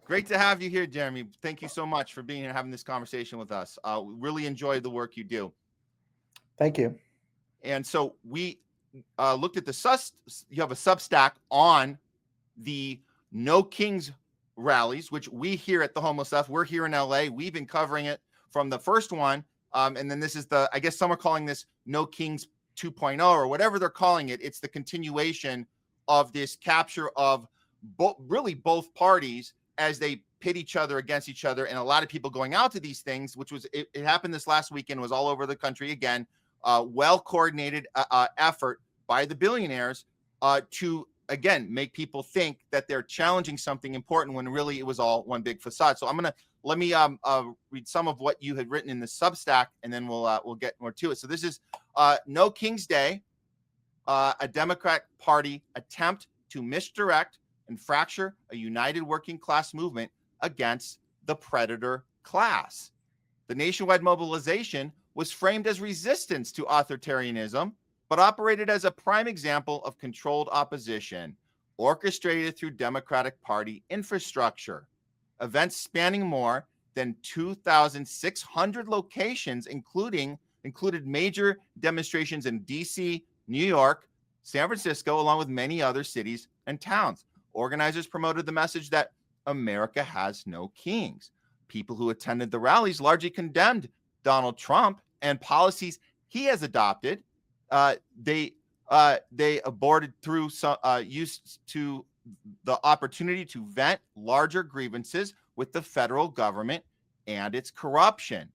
Great to have you here, Jeremy. Thank you so much for being here and having this conversation with us. We really enjoy the work you do. Thank you. And so we looked at you have a Substack on the No Kings rallies, which we here at the Homo Stuff, we're here in LA. We've been covering it from the first one. And then this is I guess some are calling this No Kings 2.0 or whatever they're calling it. It's the continuation of this capture of really both parties as they pit each other against each other. And a lot of people going out to these things, which was, it happened this last weekend, was all over the country again. Well-coordinated effort by the billionaires to, again, make people think that they're challenging something important when really it was all one big facade. So let me read some of what you had written in the Substack, and then we'll get more to it. So this is No King's Day, a Democrat Party attempt to misdirect and fracture a united working class movement against the predator class. The nationwide mobilization was framed as resistance to authoritarianism, but operated as a prime example of controlled opposition, orchestrated through Democratic Party infrastructure. Events spanning more than 2,600 locations, included major demonstrations in D.C., New York, San Francisco, along with many other cities and towns. Organizers promoted the message that America has no kings. People who attended the rallies largely condemned Donald Trump and policies he has adopted. They aborted through use to the opportunity to vent larger grievances with the federal government and its corruption.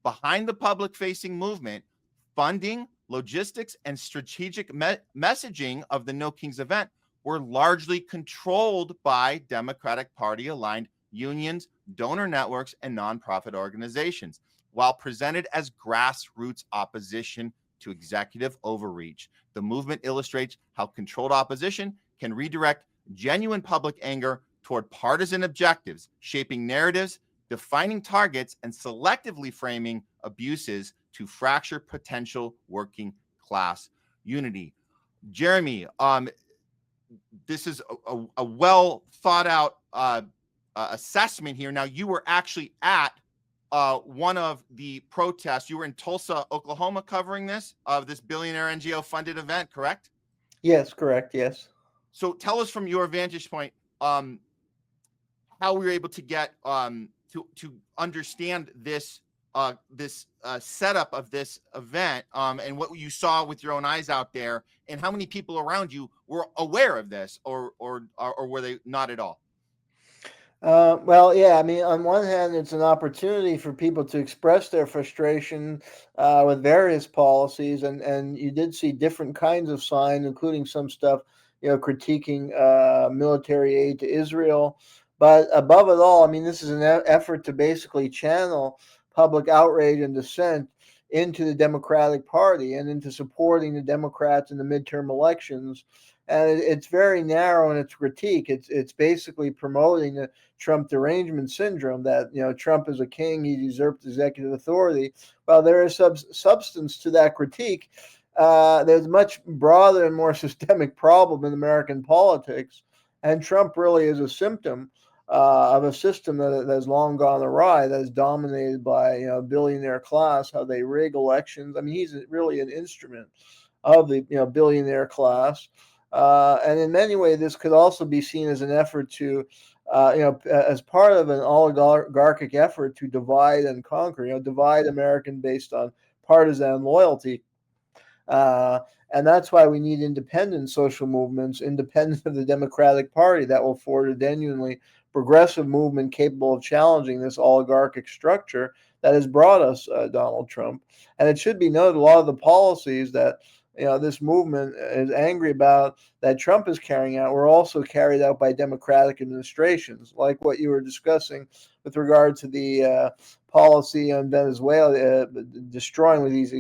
Behind the public-facing movement, funding, logistics, and strategic messaging of the No Kings event were largely controlled by Democratic Party-aligned unions, donor networks, and nonprofit organizations, while presented as grassroots opposition to executive overreach. The movement illustrates how controlled opposition can redirect genuine public anger toward partisan objectives, shaping narratives, defining targets, and selectively framing abuses to fracture potential working class unity. Jeremy, this is a well thought out assessment here. Now, you were actually at one of the protests. You were in Tulsa, Oklahoma, covering this billionaire NGO funded event, correct? Yes, correct. Yes. So tell us from your vantage point how we were able to get to understand this setup of this event and what you saw with your own eyes out there, and how many people around you were aware of this, or were they not at all? Well, yeah, I mean, on one hand, it's an opportunity for people to express their frustration with various policies, and you did see different kinds of signs, including some stuff, critiquing military aid to Israel. But above it all, I mean, this is an effort to basically channel public outrage and dissent into the Democratic Party and into supporting the Democrats in the midterm elections. And it's very narrow in its critique. It's basically promoting the Trump derangement syndrome that, Trump is a king, he usurped executive authority. Well, there is substance to that critique. There's a much broader and more systemic problem in American politics, and Trump really is a symptom of a system that has long gone awry, that is dominated by a billionaire class, how they rig elections. I mean, he's really an instrument of the billionaire class. And in many ways, this could also be seen as an effort to, as part of an oligarchic effort to divide and conquer, divide American based on partisan loyalty. And that's why we need independent social movements, independent of the Democratic Party, that will forge a genuinely progressive movement capable of challenging this oligarchic structure that has brought us Donald Trump. And it should be noted, a lot of the policies that this movement is angry about that Trump is carrying out were also carried out by Democratic administrations, like what you were discussing with regard to the policy on Venezuela, destroying with these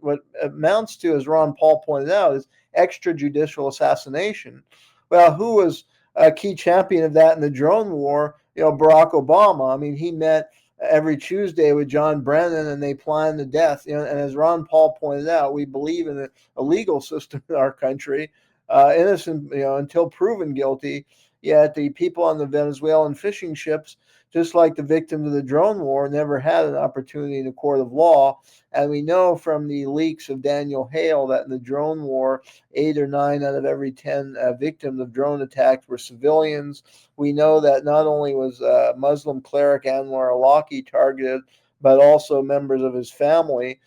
what amounts to, as Ron Paul pointed out, is extrajudicial assassination. Well, who was a key champion of that in the drone war? Barack Obama. I mean, he met every Tuesday with John Brennan, and they planned the death. And as Ron Paul pointed out, we believe in a legal system in our country. Innocent, until proven guilty, Yet the people on the Venezuelan fishing ships, just like the victims of the drone war, never had an opportunity in a court of law. And we know from the leaks of Daniel Hale that in the drone war, 8 or 9 out of every 10 victims of drone attacks were civilians. We know that not only was Muslim cleric Anwar Awlaki targeted, but also members of his family.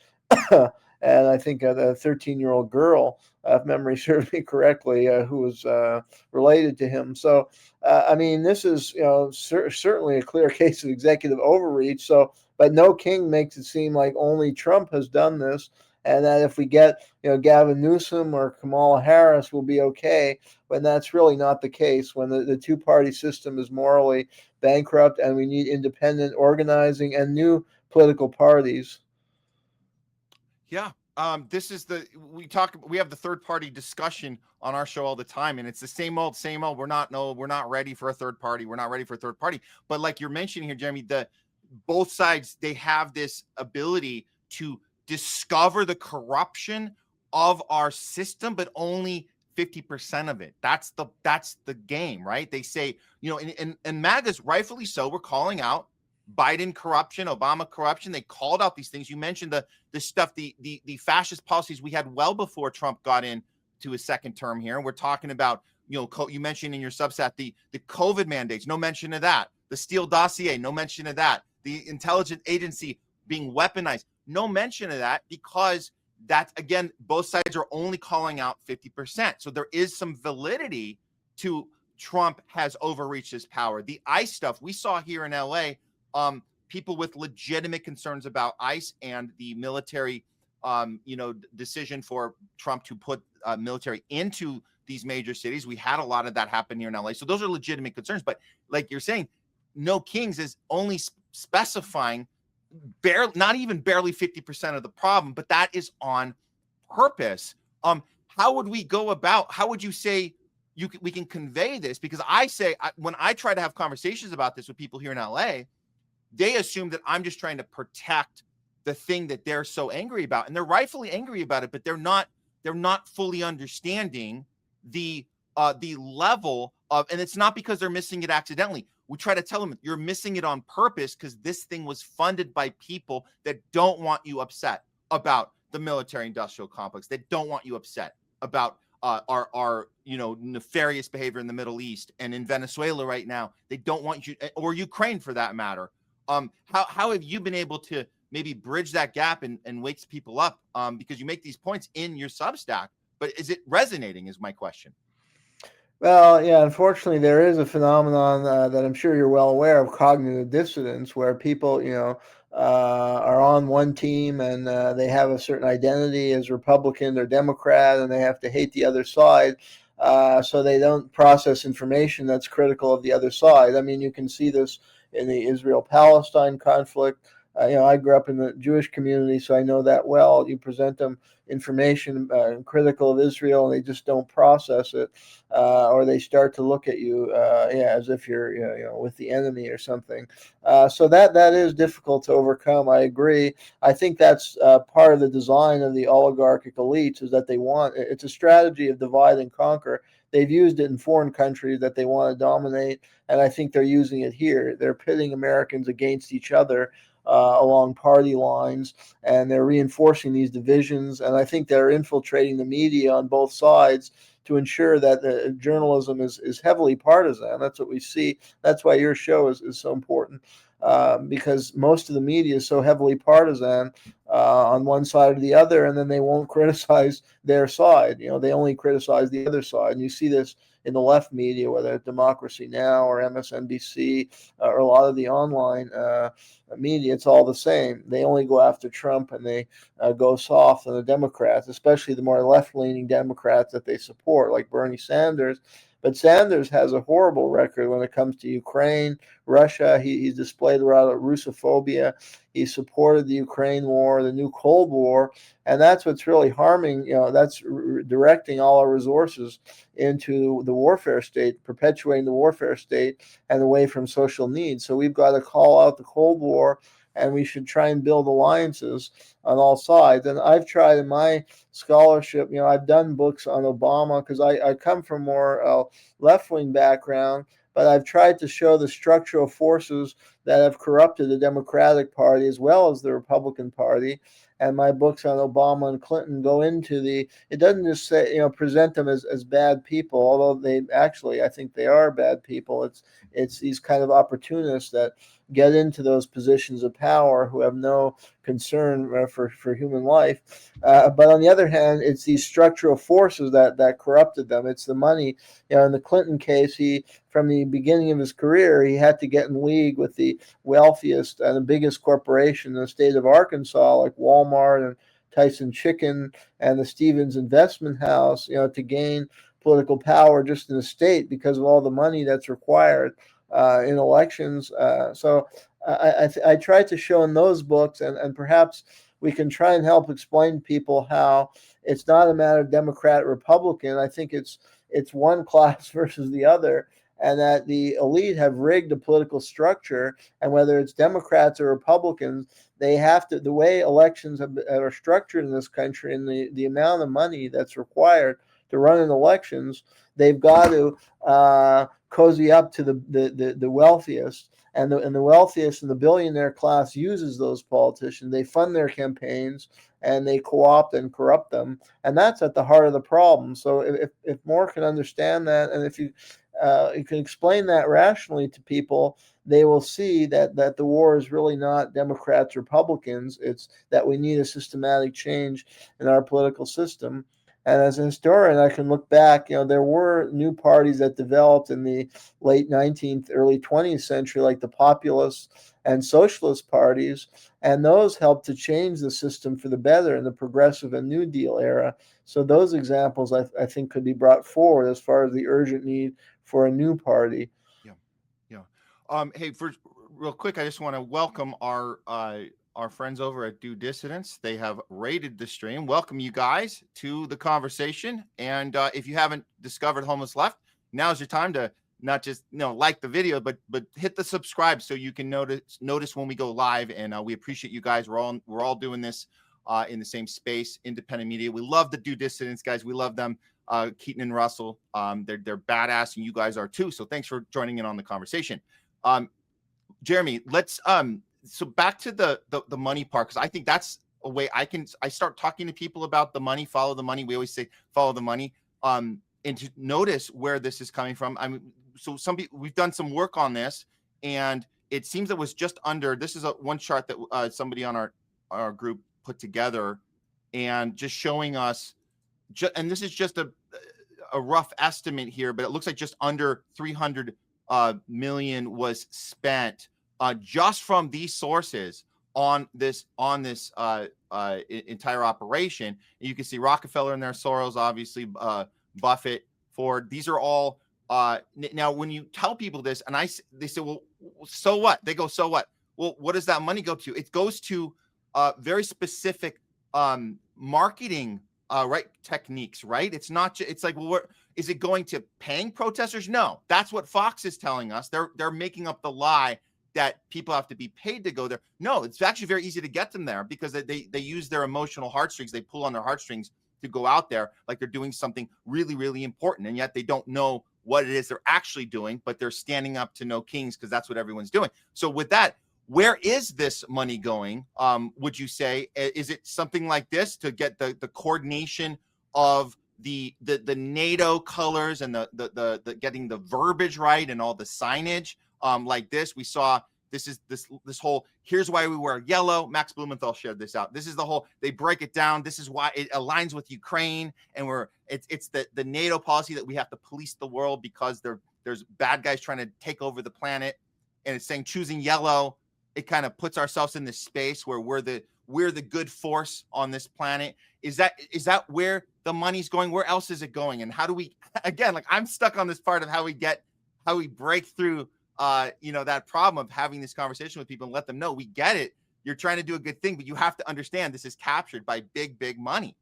And I think a 13-year-old girl, if memory serves me correctly, who was related to him. So, I mean, this is certainly a clear case of executive overreach. So, but no king makes it seem like only Trump has done this, and that if we get Gavin Newsom or Kamala Harris, we'll be okay. When that's really not the case. When the two-party system is morally bankrupt, and we need independent organizing and new political parties. Yeah. This is we have the third party discussion on our show all the time, and it's the same old. We're not ready for a third party. We're not ready for a third party. But like you're mentioning here, Jeremy, both sides, they have this ability to discover the corruption of our system, but only 50% of it. That's the game, right? They say, and MAGA's rightfully so, we're calling out Biden corruption, Obama corruption. They called out these things. You mentioned the stuff, the fascist policies we had well before Trump got into his second term here. And we're talking about, you mentioned in your Substack, the COVID mandates, no mention of that. The Steele dossier, no mention of that. The intelligence agency being weaponized, no mention of that, because that's, again, both sides are only calling out 50%. So there is some validity to Trump has overreached his power. The ICE stuff we saw here in LA, people with legitimate concerns about ICE and the military, decision for Trump to put military into these major cities. We had a lot of that happen here in LA. So those are legitimate concerns. But like you're saying, no kings is only specifying not even barely 50% of the problem, but that is on purpose. How would we go about, how would you say we can convey this? Because when I try to have conversations about this with people here in LA, they assume that I'm just trying to protect the thing that they're so angry about, and they're rightfully angry about it, but they're not fully understanding the level of, and it's not because they're missing it accidentally. We try to tell them you're missing it on purpose because this thing was funded by people that don't want you upset about the military industrial complex, that don't want you upset about our nefarious behavior in the Middle East and in Venezuela right now. They don't want you, or Ukraine for that matter. How have you been able to maybe bridge that gap and wake people up? Because you make these points in your Substack, but is it resonating is my question. Well, yeah, unfortunately, there is a phenomenon that I'm sure you're well aware of, cognitive dissonance, where people, are on one team and they have a certain identity as Republican or Democrat, and they have to hate the other side. So they don't process information that's critical of the other side. I mean, you can see this in the Israel-Palestine conflict. I grew up in the Jewish community, so I know that well. You present them information critical of Israel, and they just don't process it, or they start to look at you, as if you're, with the enemy or something. So that is difficult to overcome. I agree. I think that's part of the design of the oligarchic elites, is that it's a strategy of divide and conquer. They've used it in foreign countries that they want to dominate, and I think they're using it here. They're pitting Americans against each other along party lines, and they're reinforcing these divisions. And I think they're infiltrating the media on both sides to ensure that the journalism is heavily partisan. That's what we see. That's why your show is so important, because most of the media is so heavily partisan on one side or the other, and then they won't criticize their side. They only criticize the other side. And you see this in the left media, whether it's Democracy Now! Or MSNBC or a lot of the online media. It's all the same. They only go after Trump, and they go soft on the Democrats, especially the more left-leaning Democrats that they support, like Bernie Sanders. But Sanders has a horrible record when it comes to Ukraine, Russia. He's displayed a lot of Russophobia. He supported the Ukraine war, the new Cold War, and that's what's really harming. That's directing all our resources into the warfare state, perpetuating the warfare state, and away from social needs. So we've got to call out the Cold War. and we should try and build alliances on all sides. And I've tried in my scholarship, I've done books on Obama because I come from more left-wing background, but I've tried to show the structural forces that have corrupted the Democratic Party as well as the Republican Party. And my books on Obama and Clinton go into it doesn't just say, present them as bad people, although they actually, I think they are bad people. It's these kind of opportunists that get into those positions of power who have no concern for human life. But on the other hand, it's these structural forces that corrupted them. It's the money. In the Clinton case, from the beginning of his career, he had to get in league with the wealthiest and the biggest corporation in the state of Arkansas, like Walmart and Tyson Chicken and the Stevens Investment House, to gain political power just in the state because of all the money that's required in elections. So I tried to show in those books, and perhaps we can try and help explain to people how it's not a matter of Democrat, Republican. I think it's one class versus the other, and that the elite have rigged the political structure, and whether it's Democrats or Republicans, they have to, the way elections are structured in this country and the amount of money that's required to run in elections, they've got to cozy up to the wealthiest, and the wealthiest and the billionaire class uses those politicians. They fund their campaigns and they co-opt and corrupt them, and that's at the heart of the problem. So if more can understand that, and if you can explain that rationally to people, they will see that the war is really not Democrats, Republicans. It's that we need a systematic change in our political system. And as a historian, I can look back, there were new parties that developed in the late 19th, early 20th century, like the populist and socialist parties, and those helped to change the system for the better in the progressive and New Deal era. So those examples, I think, could be brought forward as far as the urgent need for a new party. Yeah. Hey, real quick, I just want to welcome our friends over at Due Dissidence. They have rated the stream. Welcome you guys to the conversation. And if you haven't discovered Homeless Left, now's your time to not just like the video, but hit the subscribe so you can notice when we go live. And we appreciate you guys. We're all doing this in the same space, independent media. We love the Due Dissidence guys. We love them. Keaton and Russell, they're badass, and you guys are too. So thanks for joining in on the conversation. Jeremy, let's so back to the money part, because I think that's a way I start talking to people about the money. Follow the money. We always say follow the money, and to notice where this is coming from. I mean, so some people, we've done some work on this, and it seems it was just under. This is one chart that somebody on our group put together, and just showing us. And this is just a rough estimate here, but it looks like just under 300 million was spent just from these sources on this entire operation. And you can see Rockefeller in there, Soros, obviously, Buffett, Ford. These are all now when you tell people this, and they say, well, so what? They go, so what? Well, what does that money go to? It goes to very specific marketing right techniques, right? It's not it's like, well, is it going to paying protesters? No, that's what Fox is telling us. They're making up the lie that people have to be paid to go there. No, it's actually very easy to get them there because they use their emotional heartstrings. They pull on their heartstrings to go out there like they're doing something really, really important, and yet they don't know what it is they're actually doing, but they're standing up to no kings because that's what everyone's doing. So with that, where is this money going? Would you say, is it something like this to get the coordination of the NATO colors and the getting the verbiage right and all the signage like this? We saw this whole, here's why we wear yellow. Max Blumenthal shared this out. This is the whole, they break it down. This is why it aligns with Ukraine, and it's the NATO policy that we have to police the world because there's bad guys trying to take over the planet, and it's saying choosing yellow. It kind of puts ourselves in this space where we're the good force on this planet. Is that where the money's going? Where else is it going? And how do we, again, like I'm stuck on this part of how we break through, that problem of having this conversation with people and let them know we get it. You're trying to do a good thing, but you have to understand this is captured by big, big money.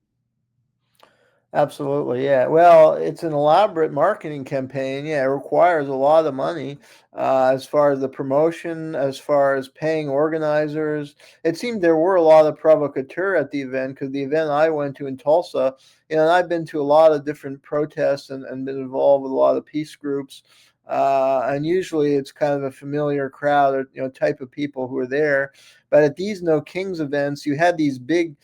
Absolutely, yeah. Well, it's an elaborate marketing campaign. Yeah, it requires a lot of money as far as the promotion, as far as paying organizers. It seemed there were a lot of provocateurs at the event because the event I went to in Tulsa, and I've been to a lot of different protests and been involved with a lot of peace groups. And usually it's kind of a familiar crowd or type of people who are there. But at these No Kings events, you had these big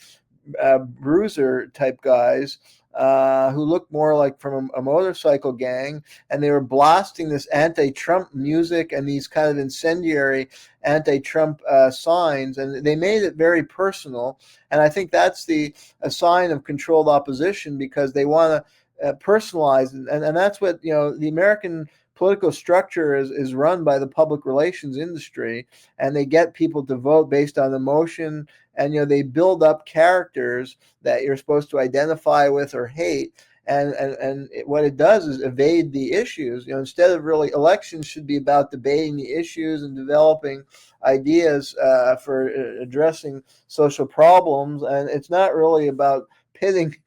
bruiser type guys who looked more like from a motorcycle gang, and they were blasting this anti-Trump music and these kind of incendiary anti-Trump signs, and they made it very personal. And I think that's a sign of controlled opposition because they want to personalize, and that's what the American political structure is run by the public relations industry, and they get people to vote based on emotion, and they build up characters that you're supposed to identify with or hate, and what it does is evade the issues. Instead of really, elections should be about debating the issues and developing ideas for addressing social problems, and it's not really about pitting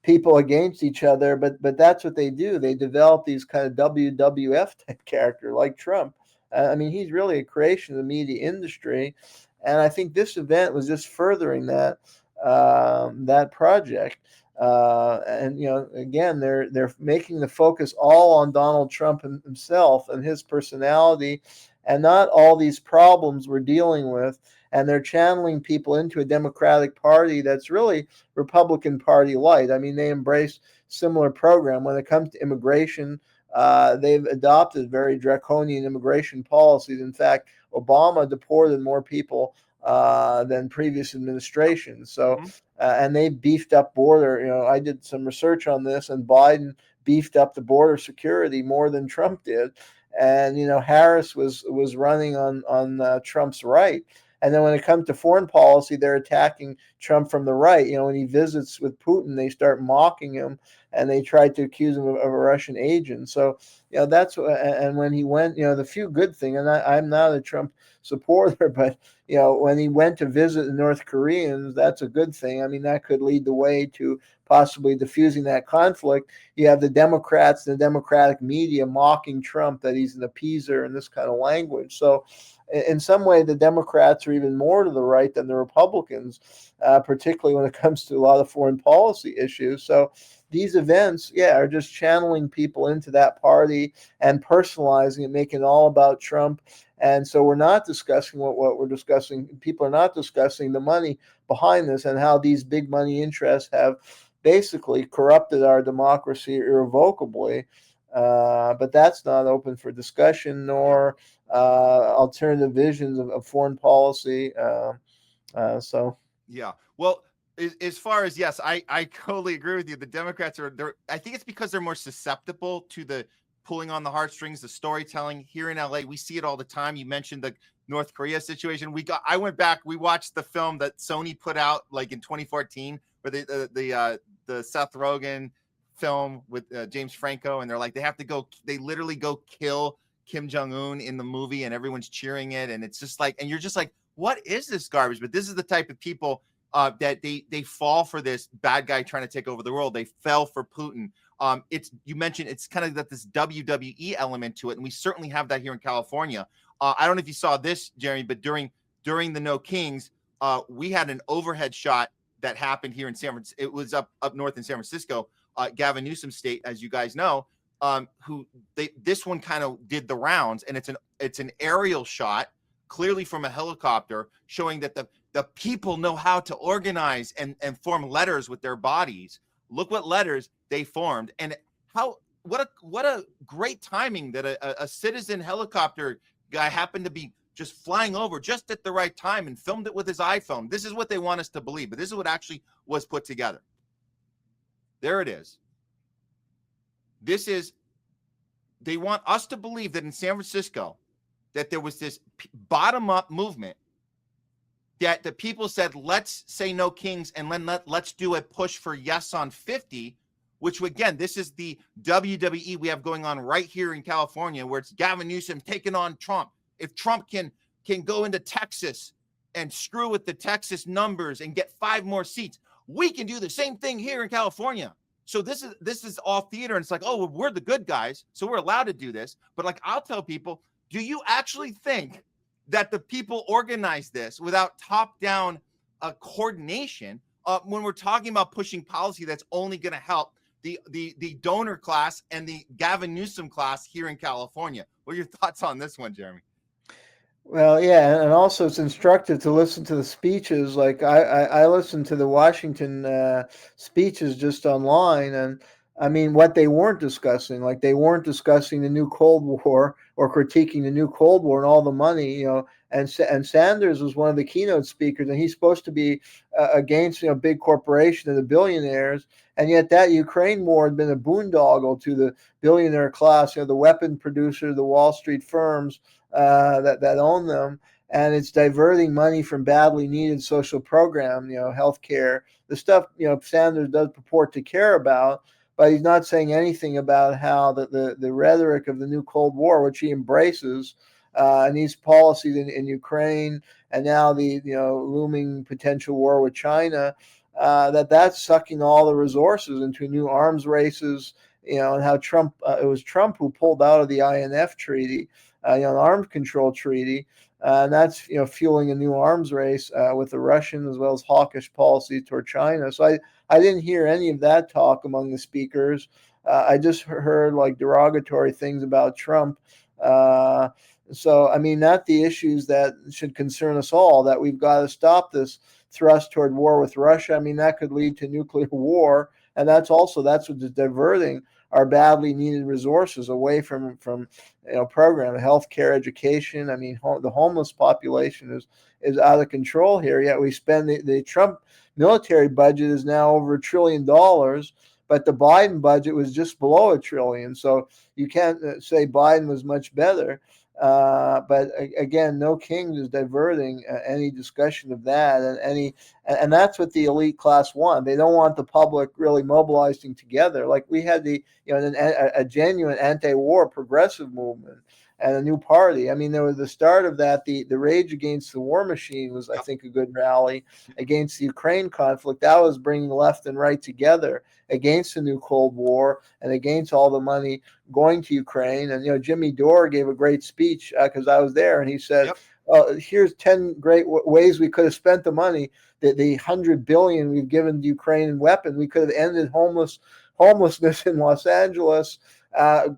people against each other, but that's what they do. They develop these kind of WWF type character like Trump. I mean, he's really a creation of the media industry, and I think this event was just furthering that project. And again, they're making the focus all on Donald Trump himself and his personality, and not all these problems we're dealing with. And they're channeling people into a Democratic Party that's really Republican Party light. I mean, they embrace similar program when it comes to immigration. They've adopted very draconian immigration policies. In fact, Obama deported more people than previous administrations. So, and they beefed up border. I did some research on this, and Biden beefed up the border security more than Trump did. And Harris was running on Trump's right. And then when it comes to foreign policy, they're attacking Trump from the right. When he visits with Putin, they start mocking him, and they try to accuse him of a Russian agent. So, that's and when he went, the few good thing, and I'm not a Trump supporter, but when he went to visit the North Koreans, that's a good thing. I mean, that could lead the way to possibly diffusing that conflict. You have the Democrats and the Democratic media mocking Trump that he's an appeaser and this kind of language. So, in some way, the Democrats are even more to the right than the Republicans, particularly when it comes to a lot of foreign policy issues. So these events, are just channeling people into that party and personalizing it, making it all about Trump. And so we're not discussing what we're discussing. People are not discussing the money behind this and how these big money interests have basically corrupted our democracy irrevocably. But that's not open for discussion, nor alternative visions of foreign policy. Yeah. Well, as far as, yes, I totally agree with you. The Democrats I think it's because they're more susceptible to the pulling on the heartstrings, the storytelling. Here in LA, we see it all the time. You mentioned the North Korea situation. I went back, we watched the film that Sony put out like in 2014, where the Seth Rogen film with James Franco, and they're like, they literally go kill Kim Jong-un in the movie, and everyone's cheering it, and it's just like, and you're just like, what is this garbage? But this is the type of people that they fall for this bad guy trying to take over the world. They fell for Putin. You mentioned it's kind of got this WWE element to it, and we certainly have that here in California. I don't know if you saw this, Jeremy, but during the No Kings, we had an overhead shot that happened here in San Francisco. It was up north in San Francisco, Gavin Newsom state, as you guys know. This one kind of did the rounds, and it's an aerial shot, clearly from a helicopter, showing that the people know how to organize and form letters with their bodies. Look what letters they formed, and what a great timing that a citizen helicopter guy happened to be just flying over just at the right time and filmed it with his iPhone. This is what they want us to believe, but this is what actually was put together. There it is. They want us to believe that in San Francisco, that there was this bottom-up movement, that the people said, let's say no kings, and then let's do a push for yes on 50, which, again, this is the WWE we have going on right here in California, where it's Gavin Newsom taking on Trump. If Trump can go into Texas and screw with the Texas numbers and get 5 more seats, we can do the same thing here in California. So this is all theater, and it's like, oh, well, we're the good guys, so we're allowed to do this. But like, I'll tell people, do you actually think that the people organized this without top-down coordination? When we're talking about pushing policy that's only going to help the donor class and the Gavin Newsom class here in California. What are your thoughts on this one, Jeremy? Well, yeah, and also it's instructive to listen to the speeches. Like I listened to the Washington speeches just online, and I mean what they weren't discussing. Like they weren't discussing the new Cold War or critiquing the new Cold War and all the money, And Sanders was one of the keynote speakers, and he's supposed to be against big corporation and the billionaires, and yet that Ukraine war had been a boondoggle to the billionaire class, the weapon producers, the Wall Street firms that own them, and it's diverting money from badly needed social program, healthcare, the stuff Sanders does purport to care about, but he's not saying anything about how the rhetoric of the new Cold War, which he embraces, and these policies in Ukraine, and now the looming potential war with China, that's sucking all the resources into new arms races, and how Trump it was Trump who pulled out of the INF treaty, an arms control treaty, and that's fueling a new arms race with the Russians, as well as hawkish policy toward China. So I didn't hear any of that talk among the speakers. I just heard like derogatory things about Trump. So I mean, not the issues that should concern us all. That we've got to stop this thrust toward war with Russia. I mean, that could lead to nuclear war, and that's what is diverting our badly needed resources away from program, healthcare, education. I mean, the homeless population is out of control here. Yet we spend the Trump military budget is now over $1 trillion, but the Biden budget was just below $1 trillion. So you can't say Biden was much better. But again, no king is diverting any discussion of that, and that's what the elite class want. They don't want the public really mobilizing together. Like we had a genuine anti-war progressive movement and a new party. I mean, there was the start of that. The Rage Against the War Machine was, I think, a good rally against the Ukraine conflict. That was bringing left and right together against the new Cold War and against all the money going to Ukraine. And Jimmy Dore gave a great speech because I was there, and he said, here's 10 great ways we could have spent the money. The $100 billion we've given to Ukraine in weapons, we could have ended homelessness in Los Angeles,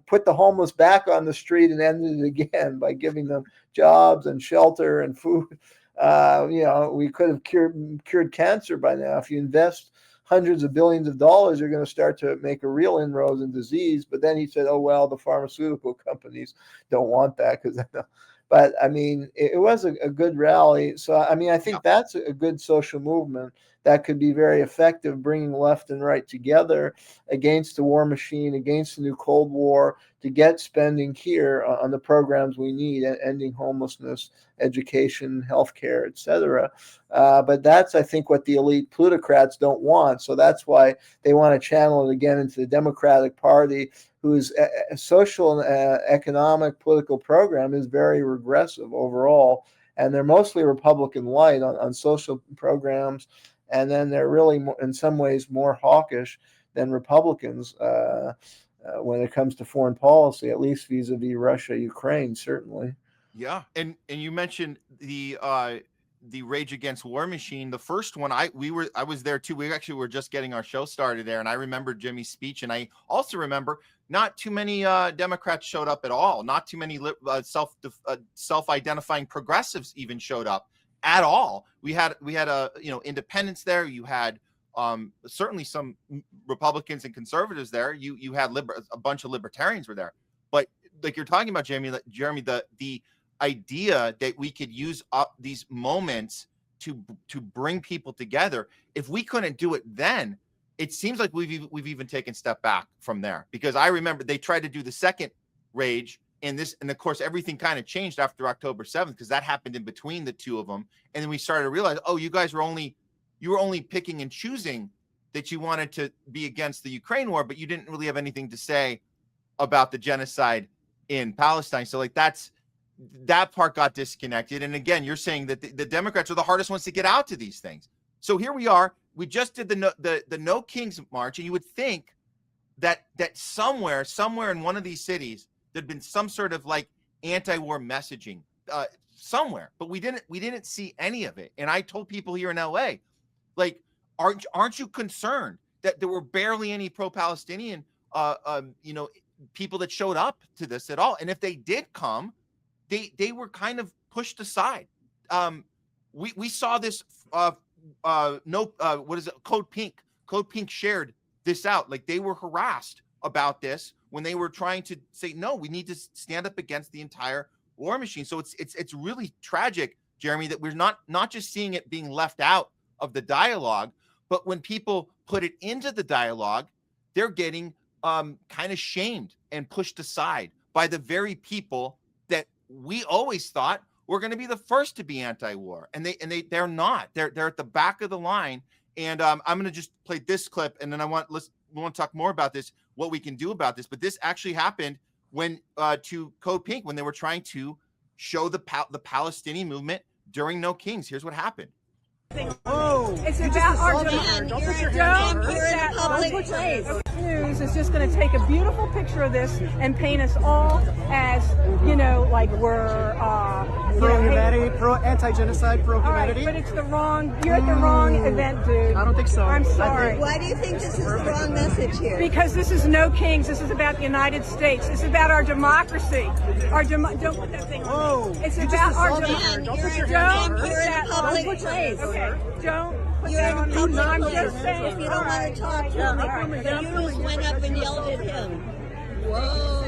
put the homeless back on the street, and ended it again by giving them jobs and shelter and food. We could have cured cancer by now. If you invest hundreds of billions of dollars, you're going to start to make a real inroads in disease. But then he said, oh, well, the pharmaceutical companies don't want that because but I mean, it was a good rally. So, I mean, I think that's a good social movement that could be very effective, bringing left and right together against the war machine, against the new Cold War, to get spending here on the programs we need, ending homelessness, education, healthcare, etc. But that's, I think, what the elite plutocrats don't want. So that's why they want to channel it again into the Democratic Party, whose social and economic political program is very regressive overall. And they're mostly Republican light on social programs. And then they're really, in some ways, more hawkish than Republicans when it comes to foreign policy, at least vis-a-vis Russia, Ukraine, certainly. Yeah, and you mentioned the Rage Against War Machine. The first one, I was there too. We actually were just getting our show started there, and I remember Jimmy's speech, and I also remember not too many Democrats showed up at all. Not too many self-identifying progressives even showed up at all. We had independents there. You had certainly some Republicans and conservatives there. You had a bunch of libertarians were there. But like you're talking about, Jeremy, the idea that we could use up these moments to bring people together. If we couldn't do it then, it seems like we've even taken a step back from there, because I remember they tried to do the second Rage in this, and of course everything kind of changed after October 7th, because that happened in between the two of them, and then we started to realize, oh, you were only picking and choosing that you wanted to be against the Ukraine war, but you didn't really have anything to say about the genocide in Palestine. So like that part got disconnected. And again, you're saying that the Democrats are the hardest ones to get out to these things. So here we are. We just did the No Kings March, and you would think that somewhere in one of these cities there'd been some sort of like anti-war messaging somewhere, but we didn't see any of it. And I told people here in LA, like, aren't you concerned that there were barely any pro-Palestinian people that showed up to this at all? And if they did come, they were kind of pushed aside. We saw this what is it, Code Pink shared this out, like they were harassed about this when they were trying to say, no, we need to stand up against the entire war machine. So it's really tragic, Jeremy, that we're not just seeing it being left out of the dialogue, but when people put it into the dialogue, they're getting kind of shamed and pushed aside by the very people that we always thought were going to be the first to be anti-war, and they're not. They're at the back of the line. And I'm going to just play this clip, and then we want to talk more about this, what we can do about this. But this actually happened when to Code Pink, when they were trying to show the Palestinian movement during No Kings. Here's what happened. Oh, it's about our demand. Don't put your hands on her. You're in a public place. News is just going to take a beautiful picture of this and paint us all as, like we're pro-humanity, pro-anti-genocide, pro-humanity. Right, but it's the wrong. You're at the wrong event, dude. I don't think so. I'm sorry. Why do you think this is the wrong message here? Because this is No Kings. This is about the United States. This is about our democracy. Don't put that thing on. It's about our democracy. Don't put your hands on her. You're in a public place. Okay, don't. You're in a public I'm place. just saying. If you don't want to talk to him, but you just went up and yelled at him. Whoa.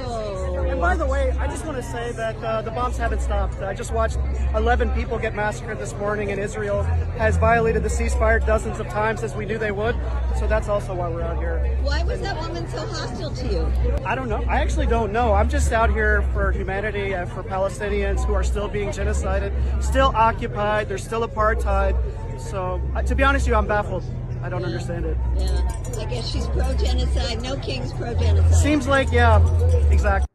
And by the way, I just want to say that the bombs haven't stopped. I just watched 11 people get massacred this morning, and Israel has violated the ceasefire dozens of times, as we knew they would. So that's also why we're out here. Why was that woman so hostile to you? I don't know. I actually don't know. I'm just out here for humanity and for Palestinians who are still being genocided, still occupied. There's still apartheid. So to be honest with you, I'm baffled. I don't understand it. Yeah, I guess she's pro-genocide. No King's pro-genocide. Seems like, yeah, exactly.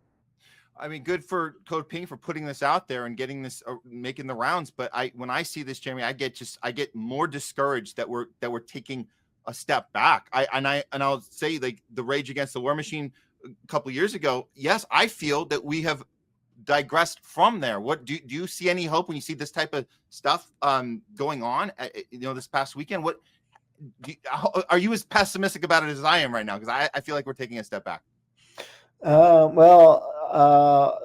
I mean, good for Code Pink for putting this out there and getting this, making the rounds. But when I see this, Jeremy, I get more discouraged that we're taking a step back. I'll say, like, the Rage Against the War Machine a couple of years ago. Yes, I feel that we have digressed from there. What do you see any hope when you see this type of stuff going on? This past weekend, are you as pessimistic about it as I am right now? Because I feel like we're taking a step back.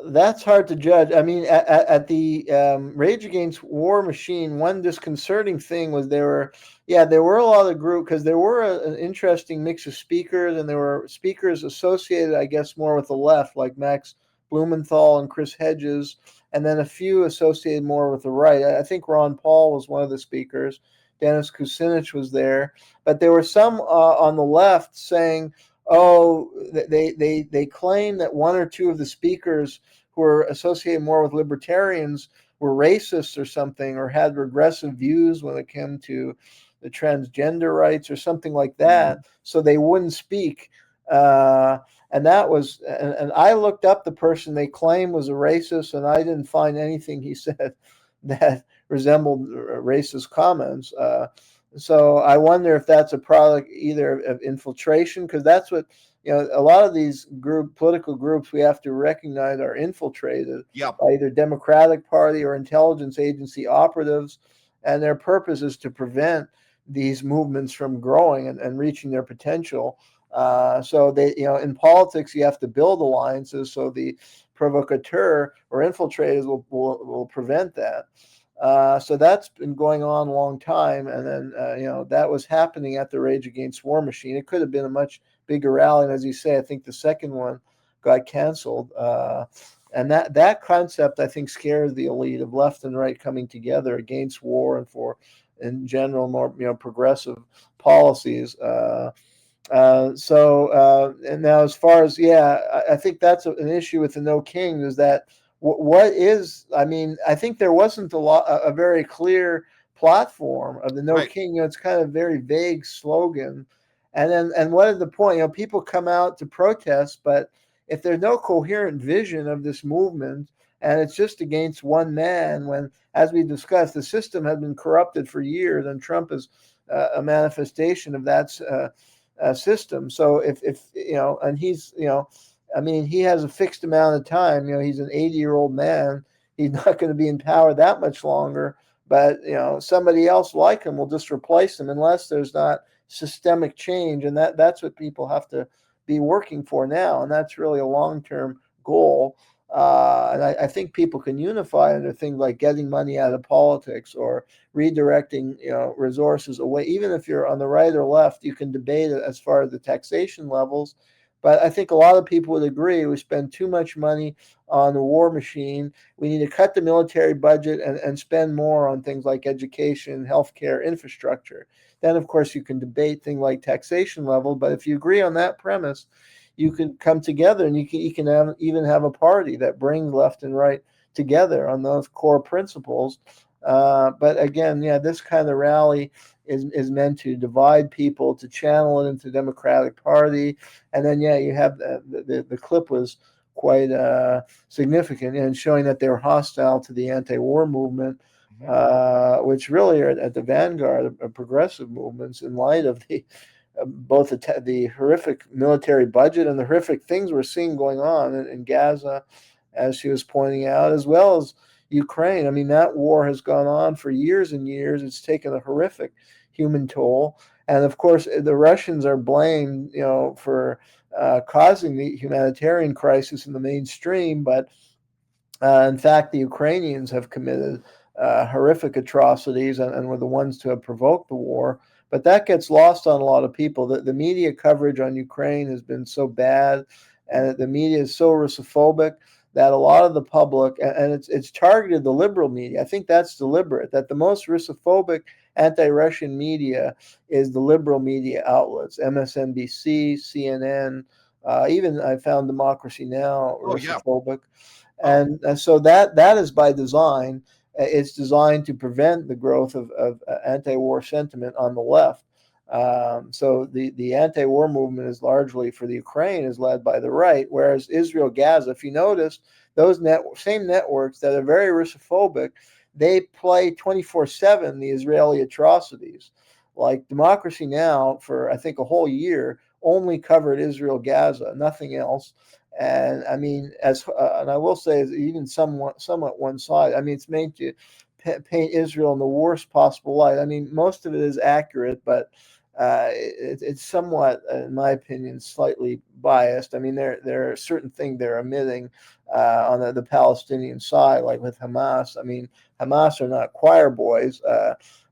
That's hard to judge. I mean, at the Rage Against War Machine, one disconcerting thing was there were a lot of group, because there were an interesting mix of speakers, and there were speakers associated, I guess, more with the left, like Max Blumenthal and Chris Hedges, and then a few associated more with the right. I think Ron Paul was one of the speakers. Dennis Kucinich was there, but there were some on the left saying, they claim that one or two of the speakers who were associated more with libertarians were racist or something, or had regressive views when it came to the transgender rights or something like that. So they wouldn't speak. And that was, and I looked up the person they claim was a racist, and I didn't find anything he said that resembled racist comments. So I wonder if that's a product either of infiltration, because that's what, a lot of these political groups we have to recognize are infiltrated by either Democratic Party or intelligence agency operatives, and their purpose is to prevent these movements from growing and reaching their potential. So they, in politics, you have to build alliances so the provocateur or infiltrators will prevent that. So that's been going on a long time. And then, that was happening at the Rage Against War Machine. It could have been a much bigger rally. And as you say, I think the second one got canceled. And that concept, I think, scares the elite of left and right coming together against war and for, in general, more, progressive policies. And now as far as, I think that's an issue with the No King, is that I think there wasn't a very clear platform of the No King. It's kind of very vague slogan. And what is the point? People come out to protest, but if there's no coherent vision of this movement, and it's just against one man, when, as we discussed, the system has been corrupted for years, and Trump is a manifestation of that system. So if you know, and he's, you know, I mean, he has a fixed amount of time. You know, he's an 80-year-old man. He's not going to be in power that much longer. But you know, somebody else like him will just replace him unless there's not systemic change, and that's what people have to be working for now, and that's really a long-term goal. And I think people can unify under things like getting money out of politics or redirecting, you know, resources away. Even if you're on the right or left, you can debate it as far as the taxation levels. But I think a lot of people would agree we spend too much money on the war machine. We need to cut the military budget and spend more on things like education, healthcare, infrastructure. Then, of course, you can debate things like taxation level. But if you agree on that premise, you can come together, and you can even have a party that brings left and right together on those core principles. But again, yeah, this kind of rally is meant to divide people, to channel it into the Democratic Party. And then, yeah, you have the clip was quite significant in showing that they were hostile to the anti-war movement, which really are at the vanguard of progressive movements in light of the both the horrific military budget and the horrific things we're seeing going on in Gaza, as she was pointing out, as well as Ukraine. I mean, that war has gone on for years and years. It's taken a horrific human toll. And of course, the Russians are blamed, you know, for causing the humanitarian crisis in the mainstream. But in fact, the Ukrainians have committed horrific atrocities and were the ones to have provoked the war. But that gets lost on a lot of people. The media coverage on Ukraine has been so bad, and the media is so Russophobic that a lot of the public, and it's targeted the liberal media. I think that's deliberate, that the most Russophobic anti-Russian media is the liberal media outlets, MSNBC, CNN, even I found Democracy Now! Russophobic. And so that is by design. It's designed to prevent the growth of anti-war sentiment on the left. So the anti-war movement is largely for the Ukraine is led by the right, whereas Israel, Gaza, if you notice, those same networks that are very Russophobic, they play 24/7 the Israeli atrocities. Like Democracy Now! For I think a whole year only covered Israel, Gaza, nothing else. And I mean, and I will say, even somewhat one side. I mean, it's made to paint Israel in the worst possible light. I mean, most of it is accurate, but it's somewhat, in my opinion, slightly biased. I mean, there are certain things they're omitting on the Palestinian side, like with Hamas. I mean, Hamas are not choir boys.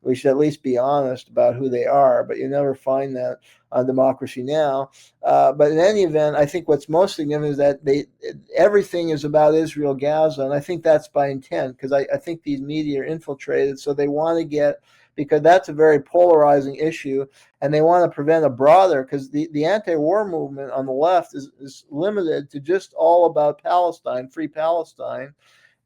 We should at least be honest about who they are, but you never find that on Democracy Now! But in any event, I think what's most significant is that everything is about Israel, Gaza, and I think that's by intent, because I think these media are infiltrated, so they want to get, because that's a very polarizing issue, and they want to prevent a broader, because the anti-war movement on the left is limited to just all about Palestine, free Palestine.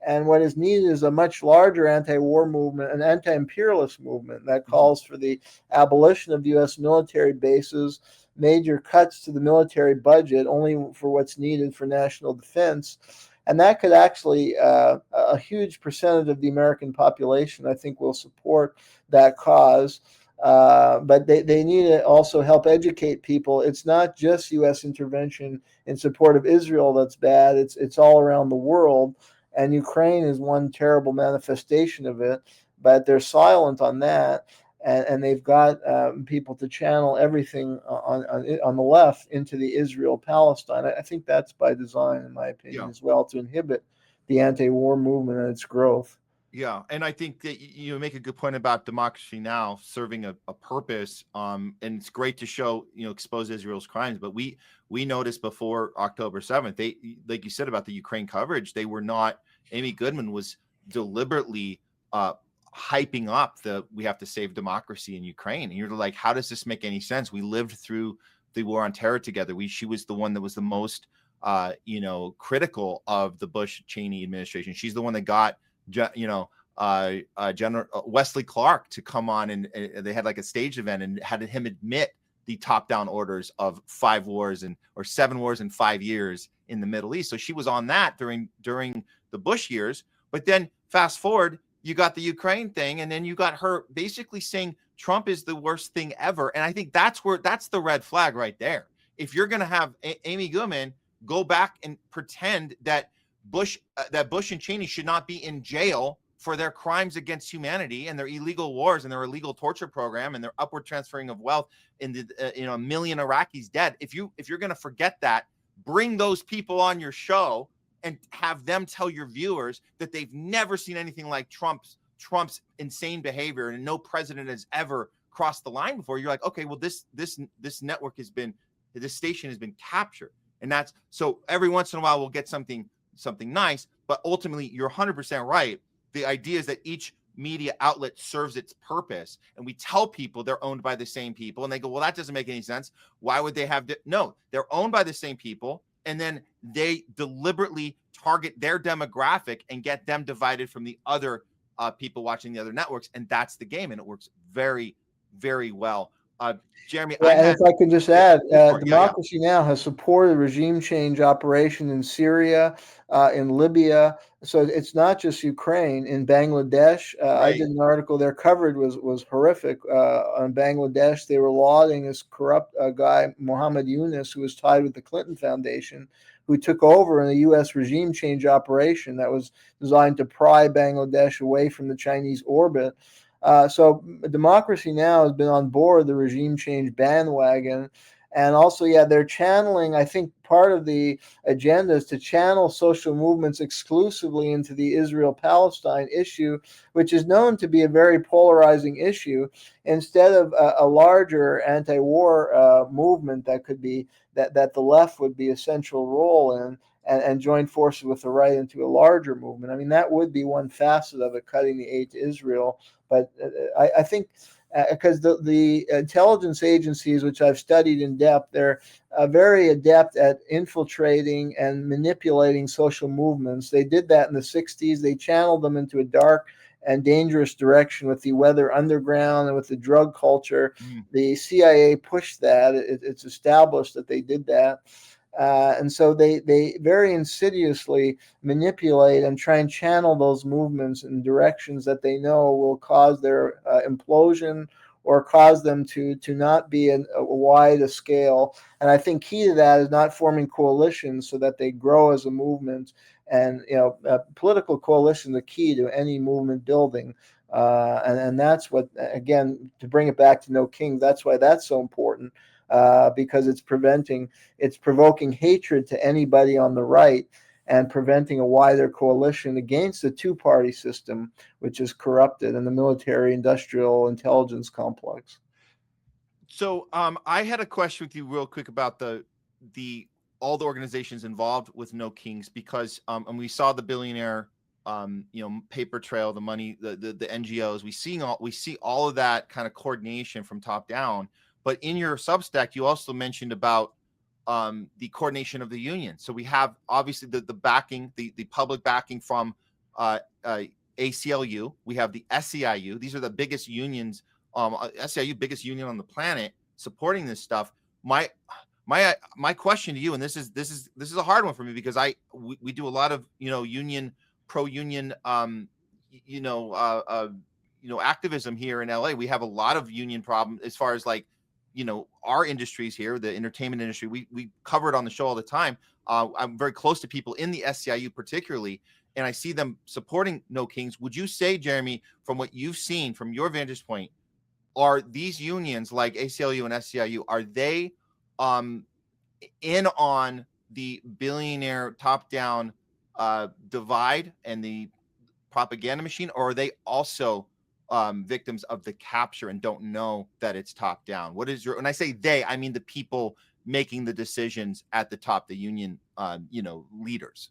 And what is needed is a much larger anti-war movement, an anti-imperialist movement that calls for the abolition of U.S. military bases, major cuts to the military budget, only for what's needed for national defense. And that could actually, a huge percentage of the American population, I think, will support that cause. But they need to also help educate people. It's not just U.S. intervention in support of Israel that's bad. It's all around the world. And Ukraine is one terrible manifestation of it, but they're silent on that, and they've got people to channel everything on the left into the Israel-Palestine. I think that's by design, in my opinion, as well, to inhibit the anti-war movement and its growth. Yeah, and I think that you make a good point about Democracy Now! Serving a purpose, and it's great to show, expose Israel's crimes. But we noticed before October 7th, they, like you said about the Ukraine coverage, they were not. Amy Goodman was deliberately hyping up we have to save democracy in Ukraine, and you're like, how does this make any sense? We lived through the war on terror together. She was the one that was the most critical of the Bush-Cheney administration. She's the one that got General Wesley Clark to come on, and they had like a staged event and had him admit the top-down orders of 7 wars in 5 years in the Middle East. So she was on that during the Bush years. But then fast forward, you got the Ukraine thing, and then you got her basically saying Trump is the worst thing ever. And I think that's the red flag right there. If you're going to have Amy Goodman go back and pretend that Bush and Cheney should not be in jail for their crimes against humanity and their illegal wars and their illegal torture program and their upward transferring of wealth in the a million Iraqis dead. If you're going to forget that, bring those people on your show and have them tell your viewers that they've never seen anything like Trump's insane behavior, and no president has ever crossed the line before. You're like, okay, well, this network this station has been captured. And that's so every once in a while we'll get something nice, but ultimately you're 100% right. The idea is that each media outlet serves its purpose, and we tell people they're owned by the same people, and they go, well, that doesn't make any sense. Why would they have no, they're owned by the same people, and then they deliberately target their demographic and get them divided from the other people watching the other networks, and that's the game, and it works very, very well. Jeremy, if I can just add, Democracy Now! Has supported regime change operation in Syria, in Libya. So it's not just Ukraine. In Bangladesh, I did an article. Their coverage was horrific on Bangladesh. They were lauding this corrupt guy, Mohammed Yunus, who was tied with the Clinton Foundation, who took over in a U.S. regime change operation that was designed to pry Bangladesh away from the Chinese orbit. So Democracy Now! Has been on board the regime change bandwagon. And also, they're channeling, I think part of the agenda is to channel social movements exclusively into the Israel-Palestine issue, which is known to be a very polarizing issue, instead of a larger anti-war movement that could be, that the left would be a central role in, and join forces with the right into a larger movement. I mean, that would be one facet of it, cutting the aid to Israel. But I think because the intelligence agencies, which I've studied in depth, they're very adept at infiltrating and manipulating social movements. They did that in the 60s. They channeled them into a dark and dangerous direction with the Weather Underground and with the drug culture. The CIA pushed that. It's established that they did that. And so they very insidiously manipulate and try and channel those movements in directions that they know will cause their implosion or cause them to not be a wide a scale. And I think key to that is not forming coalitions so that they grow as a movement. And political coalition is the key to any movement building. And that's what, again, to bring it back to No King, that's why that's so important. Because it's provoking hatred to anybody on the right and preventing a wider coalition against the two-party system, which is corrupted, and the military-industrial intelligence complex. So I had a question with you real quick about all the organizations involved with No Kings, because and we saw the billionaire paper trail, the money, the NGOs. We see all of that kind of coordination from top down. But in your Substack, you also mentioned about the coordination of the union. So we have obviously the backing, the public backing from ACLU. We have the SEIU. These are the biggest unions. SEIU, biggest union on the planet, supporting this stuff. My question to you, and this is a hard one for me, because we do a lot of union pro-union activism here in LA. We have a lot of union problems as far as our industries here, the entertainment industry. We cover it on the show all the time. I'm very close to people in the SCIU particularly, and I see them supporting No Kings. Would you say, Jeremy, from what you've seen from your vantage point, are these unions like ACLU and SCIU, are they in on the billionaire top-down divide and the propaganda machine, or are they also victims of the capture and don't know that it's top down? What is when I say they, I mean the people making the decisions at the top, the union, leaders?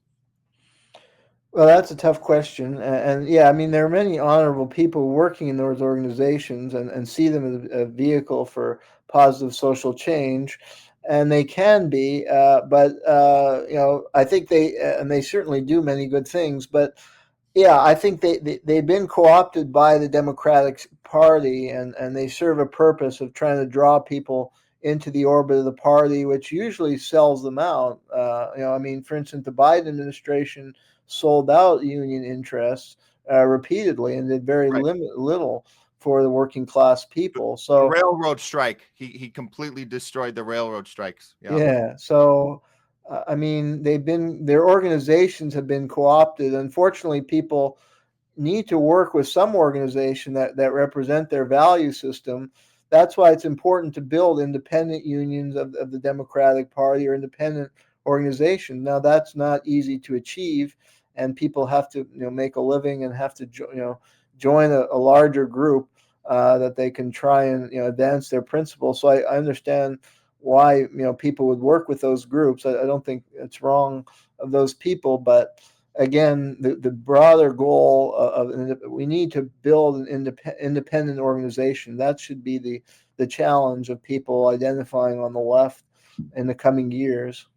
Well, that's a tough question. And I mean, there are many honorable people working in those organizations and see them as a vehicle for positive social change. And they can be, but I think they certainly do many good things, but I think they've been co-opted by the Democratic Party, and they serve a purpose of trying to draw people into the orbit of the party, which usually sells them out. I mean, for instance, the Biden administration sold out union interests repeatedly and did very little for the working class people. The So railroad strike. He completely destroyed the railroad strikes. Yeah. yeah. So I mean, their organizations have been co-opted. Unfortunately, people need to work with some organization that represent their value system. That's why it's important to build independent unions of the Democratic Party or independent organization. Now that's not easy to achieve, and people have to make a living and have to join a larger group that they can try and advance their principles. So I understand why people would work with those groups. I don't think it's wrong of those people, but again, the broader goal of we need to build an independent organization. That should be the challenge of people identifying on the left in the coming years.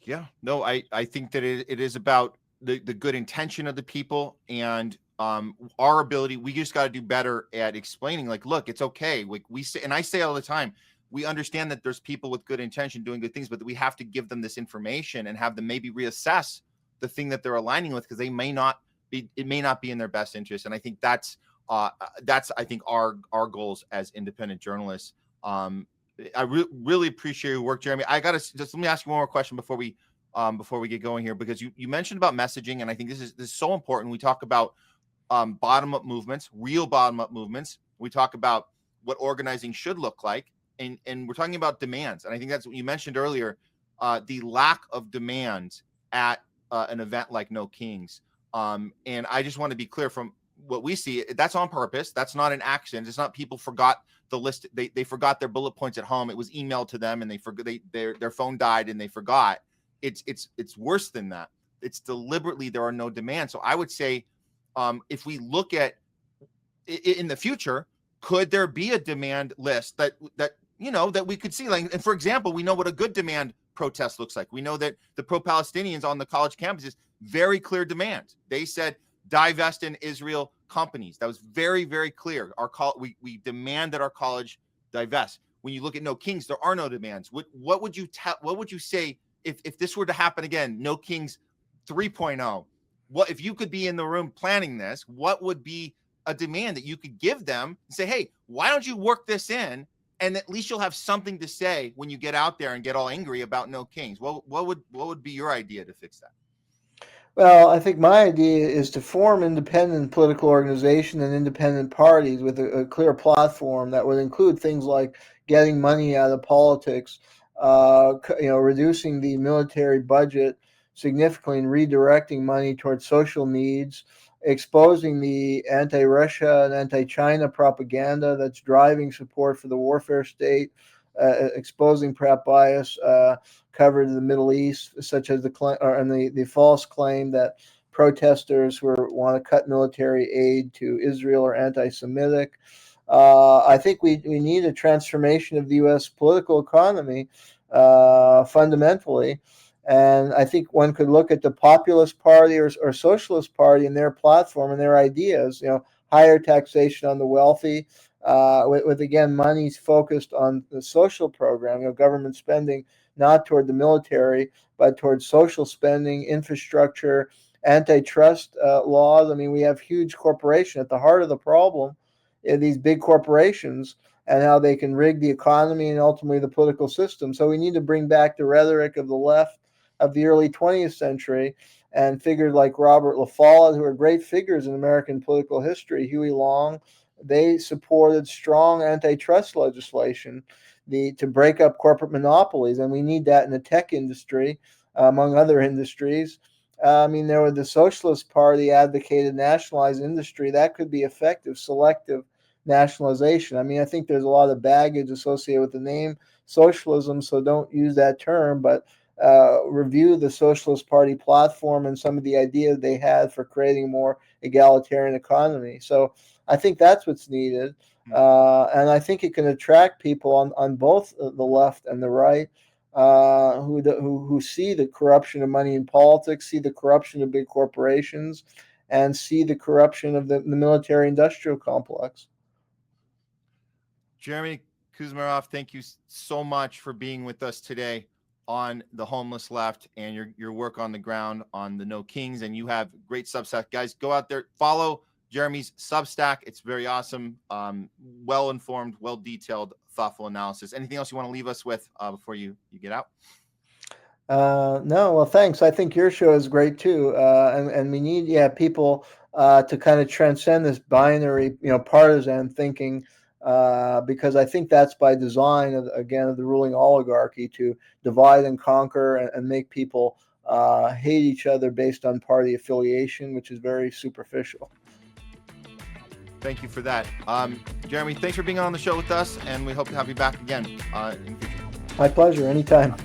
Yeah, no, I think that it is about the good intention of the people and our ability. We just got to do better at explaining, like, look, it's okay. Like we say, and I say all the time, we understand that there's people with good intention doing good things, but we have to give them this information and have them maybe reassess the thing that they're aligning with, because it may not be in their best interest. And I think that's I think our goals as independent journalists. I really appreciate your work, Jeremy. I gotta just let me ask you one more question before we get going here, because you mentioned about messaging, and I think this is so important. We talk about bottom up movements, real bottom up movements. We talk about what organizing should look like, and we're talking about demands. And I think that's what you mentioned earlier, the lack of demand at an event like No Kings. And I just want to be clear, from what we see, that's on purpose. That's not an accident. It's not people forgot the list. They forgot their bullet points at home. It was emailed to them and they forgot, their phone died and they forgot. It's worse than that. It's deliberately, there are no demands. So I would say, if we look at in the future, could there be a demand list that we could see? Like, and for example, we know what a good demand protest looks like. We know that the pro-Palestinians on the college campuses, very clear demand. They said, divest in Israel companies. That was very, very clear. We demand that our college divest. When you look at No Kings, there are no demands. What would you say if this were to happen again? No Kings 3.0. What if you could be in the room planning this? What would be a demand that you could give them and say, hey, why don't you work this in? And at least you'll have something to say when you get out there and get all angry about No Kings. What would be your idea to fix that? Well, I think my idea is to form independent political organization and independent parties with a clear platform that would include things like getting money out of politics, reducing the military budget significantly and redirecting money towards social needs, exposing the anti-Russia and anti-China propaganda that's driving support for the warfare state, exposing Pratt bias covered in the Middle East, such as the false claim that protesters who want to cut military aid to Israel are anti-Semitic. I think we need a transformation of the U.S. political economy fundamentally. And I think one could look at the populist party or socialist party and their platform and their ideas, higher taxation on the wealthy, with again, monies focused on the social program, government spending, not toward the military, but towards social spending, infrastructure, antitrust laws. I mean, we have huge corporations at the heart of the problem, these big corporations, and how they can rig the economy and ultimately the political system. So we need to bring back the rhetoric of the left of the early 20th century and figures like Robert La Follette, who are great figures in American political history, Huey Long. They supported strong antitrust legislation to break up corporate monopolies, and we need that in the tech industry, among other industries. The Socialist Party advocated nationalized industry. That could be effective, selective nationalization. I think there's a lot of baggage associated with the name socialism, so don't use that term, but review the Socialist Party platform and some of the ideas they had for creating a more egalitarian economy. So I think that's what's needed. And I think it can attract people on both the left and the right who see the corruption of money in politics, see the corruption of big corporations, and see the corruption of the military-industrial complex. Jeremy KUZMAROV, thank you so much for being with us today on the homeless left and your work on the ground on the No Kings. And you have great Substack. Guys, go out there, follow Jeremy's Substack. It's very awesome, well-informed, well-detailed, thoughtful analysis. Anything else you want to leave us with before you get out? No, well, thanks. I think your show is great too, and we need people to kind of transcend this binary, partisan thinking, because I think that's by design of the ruling oligarchy to divide and conquer and make people hate each other based on party affiliation, which is very superficial. Thank you for that. Jeremy, thanks for being on the show with us, and we hope to have you back again in the future. My pleasure. Anytime.